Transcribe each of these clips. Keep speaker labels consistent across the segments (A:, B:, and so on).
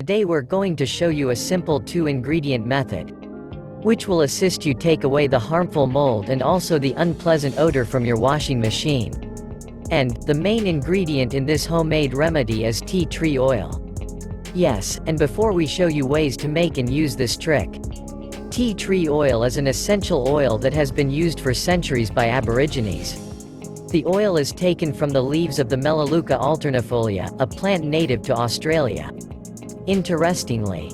A: Today we're going to show you a simple 2-ingredient method, which will assist you take away the harmful mold and also the unpleasant odor from your washing machine. And, the main ingredient in this homemade remedy is tea tree oil. Yes, and before we show you ways to make and use this trick, tea tree oil is an essential oil that has been used for centuries by Aborigines. The oil is taken from the leaves of the Melaleuca alternifolia, a plant native to Australia. Interestingly,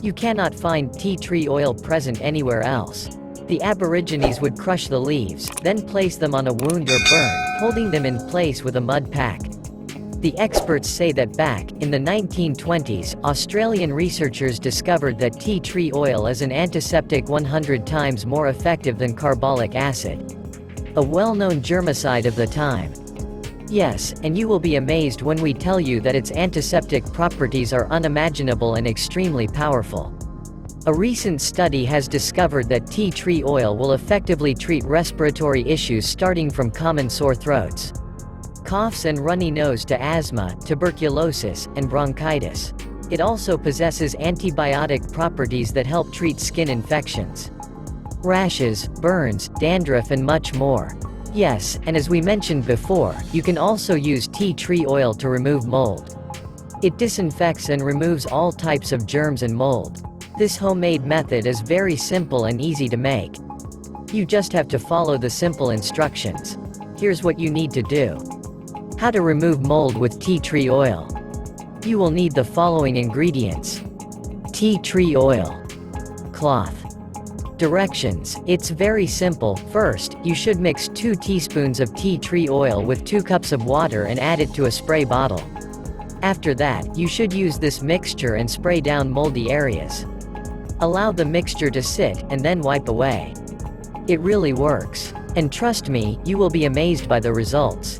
A: you cannot find tea tree oil present anywhere else. The Aborigines would crush the leaves, then place them on a wound or burn, holding them in place with a mud pack. The experts say that back in the 1920s, Australian researchers discovered that tea tree oil is an antiseptic 100 times more effective than carbolic acid, a well-known germicide of the time. Yes, and you will be amazed when we tell you that its antiseptic properties are unimaginable and extremely powerful. A recent study has discovered that tea tree oil will effectively treat respiratory issues starting from common sore throats, coughs and runny nose to asthma, tuberculosis, and bronchitis. It also possesses antibiotic properties that help treat skin infections, rashes, burns, dandruff and much more. Yes, and as we mentioned before, you can also use tea tree oil to remove mold. It disinfects and removes all types of germs and mold. This homemade method is very simple and easy to make. You just have to follow the simple instructions. Here's what you need to do. How to remove mold with tea tree oil. You will need the following ingredients: tea tree oil, cloth. Directions: it's very simple. First, you should mix 2 teaspoons of tea tree oil with 2 cups of water and add it to a spray bottle. After that, you should use this mixture and spray down moldy areas. Allow the mixture to sit, and then wipe away. It really works. And trust me, you will be amazed by the results.